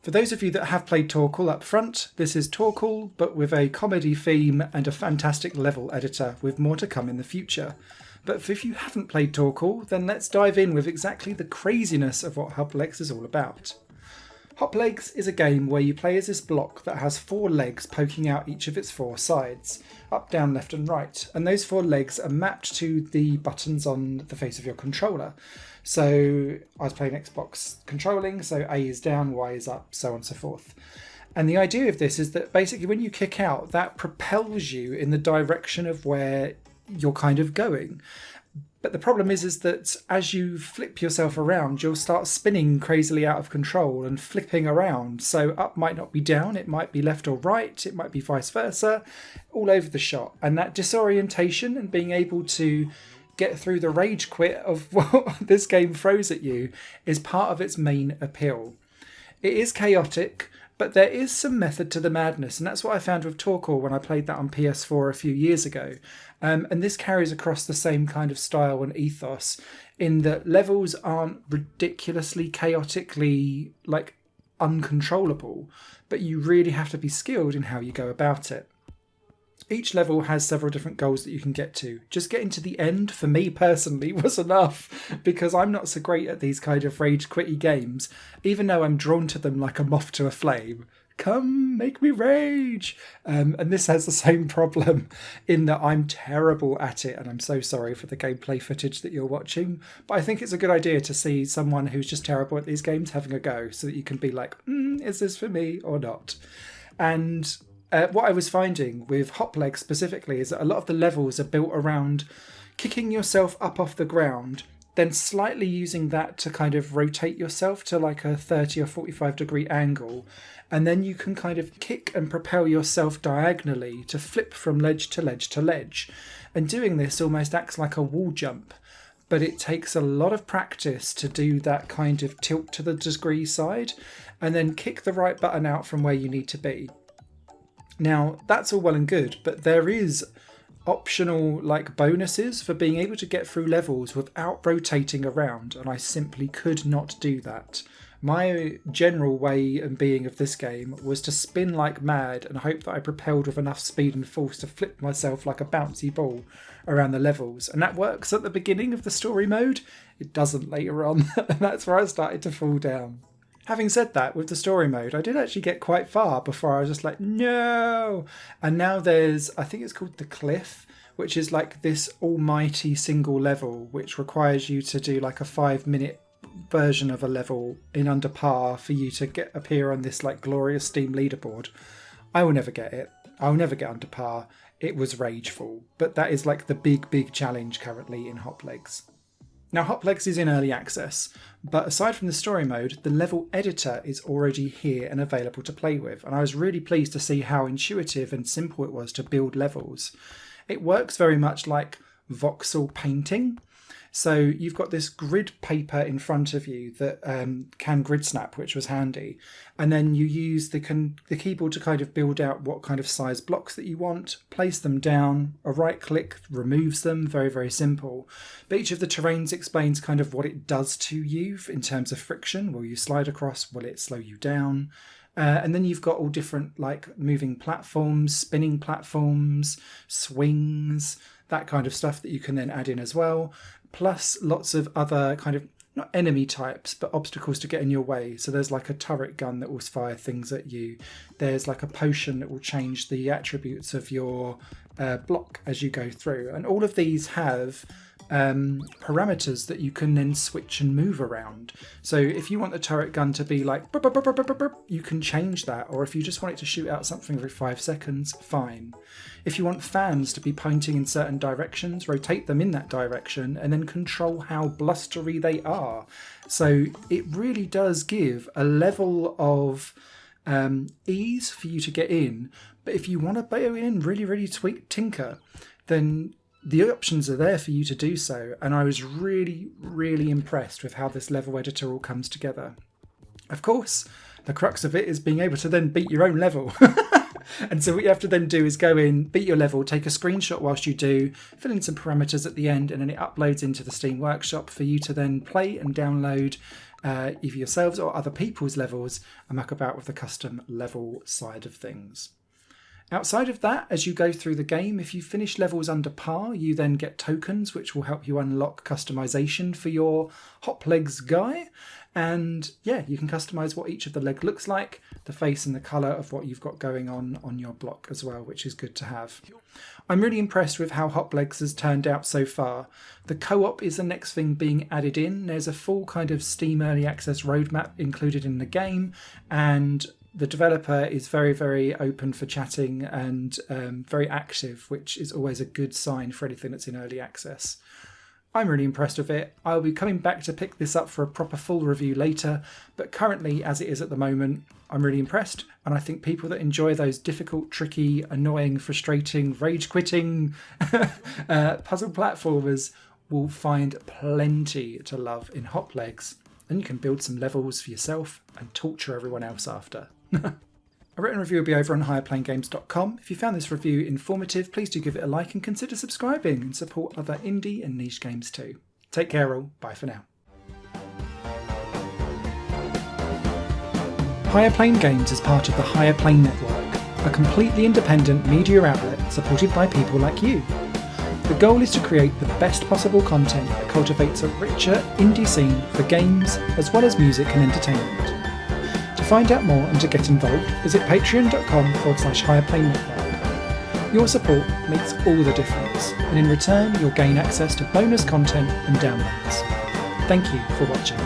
For those of you that have played Torquel up front, this is Torquel, but with a comedy theme and a fantastic level editor, with more to come in the future. But if you haven't played Torquel, then let's dive in with exactly the craziness of what Hoplegs is all about. Hoplegs is a game where you play as this block that has 4 legs poking out each of its 4 sides, up, down, left and right, and those 4 legs are mapped to the buttons on the face of your controller. So I was playing Xbox controlling, so A is down, Y is up, so on and so forth. And the idea of this is that basically when you kick out, that propels you in the direction of where you're kind of going. But the problem is that as you flip yourself around, you'll start spinning crazily out of control and flipping around. So up might not be down, it might be left or right, it might be vice versa, all over the shot. And that disorientation and being able to get through the rage quit of what this game throws at you is part of its main appeal. It is chaotic, but there is some method to the madness, and that's what I found with Torquel when I played that on PS4 a few years ago. And this carries across the same kind of style and ethos in that levels aren't ridiculously, chaotically, uncontrollable, but you really have to be skilled in how you go about it. Each level has several different goals that you can get to. Just getting to the end, for me personally, was enough, because I'm not so great at these kind of rage quitty games, even though I'm drawn to them like a moth to a flame. Come, make me rage! And this has the same problem in that I'm terrible at it, and I'm so sorry for the gameplay footage that you're watching, but I think it's a good idea to see someone who's just terrible at these games having a go, so that you can be like, is this for me or not? And what I was finding with Hoplegs specifically is that a lot of the levels are built around kicking yourself up off the ground, then slightly using that to kind of rotate yourself to like a 30 or 45 degree angle. And then you can kind of kick and propel yourself diagonally to flip from ledge to ledge to ledge. And doing this almost acts like a wall jump. But it takes a lot of practice to do that kind of tilt to the degree side and then kick the right button out from where you need to be. Now, that's all well and good, but there is optional bonuses for being able to get through levels without rotating around, and I simply could not do that. My general way and being of this game was to spin like mad and hope that I propelled with enough speed and force to flip myself like a bouncy ball around the levels, and that works at the beginning of the story mode. It doesn't later on, and that's where I started to fall down. Having said that, with the story mode, I did actually get quite far before I was just like, no! And now there's, I think it's called the Cliff, which is like this almighty single level, which requires you to do like a 5-minute version of a level in under par for you to appear on this glorious Steam leaderboard. I will never get it. I'll never get under par. It was rageful. But that is the big challenge currently in Hoplegs. Now, Hoplegs is in early access, but aside from the story mode, the level editor is already here and available to play with, and I was really pleased to see how intuitive and simple it was to build levels. It works very much like voxel painting. So you've got this grid paper in front of you that can grid snap, which was handy. And then you use the keyboard to kind of build out what kind of size blocks that you want, place them down, a right click removes them, very, very simple. But each of the terrains explains kind of what it does to you in terms of friction. Will you slide across? Will it slow you down? And then you've got all different moving platforms, spinning platforms, swings, that kind of stuff that you can then add in as well. Plus lots of other kind of, not enemy types, but obstacles to get in your way. So there's a turret gun that will fire things at you. There's a potion that will change the attributes of your block as you go through. And all of these have parameters that you can then switch and move around. So if you want the turret gun to be burp, burp, burp, burp, burp, burp, you can change that. Or if you just want it to shoot out something every 5 seconds, fine. If you want fans to be pointing in certain directions, rotate them in that direction and then control how blustery they are. So it really does give a level of ease for you to get in. But if you want to go in really tinker, then the options are there for you to do so. And I was really impressed with how this level editor all comes together. Of course, the crux of it is being able to then beat your own level. And so what you have to then do is go in, beat your level, take a screenshot whilst you do, fill in some parameters at the end, and then it uploads into the Steam Workshop for you to then play and download either yourselves or other people's levels and muck about with the custom level side of things. Outside of that, as you go through the game, if you finish levels under par, you then get tokens which will help you unlock customization for your Hoplegs guy. And yeah, you can customize what each of the leg looks like, the face and the colour of what you've got going on your block as well, which is good to have. I'm really impressed with how Hoplegs has turned out so far. The co-op is the next thing being added in. There's a full kind of Steam Early Access roadmap included in the game, and the developer is very, very open for chatting and very active, which is always a good sign for anything that's in early access. I'm really impressed with it. I'll be coming back to pick this up for a proper full review later, but currently, as it is at the moment, I'm really impressed, and I think people that enjoy those difficult, tricky, annoying, frustrating, rage-quitting puzzle platformers will find plenty to love in Hoplegs, and you can build some levels for yourself and torture everyone else after. A written review will be over on higherplayinggames.com. If you found this review informative, please do give it a like and consider subscribing and support other indie and niche games too. Take care all. Bye for now. Higher Plane Games is part of the Higher Plane Network, a completely independent media outlet supported by people like you. The goal is to create the best possible content that cultivates a richer indie scene for games as well as music and entertainment. To find out more and to get involved, visit patreon.com/higherplane network. Your support makes all the difference, and in return you'll gain access to bonus content and downloads. Thank you for watching.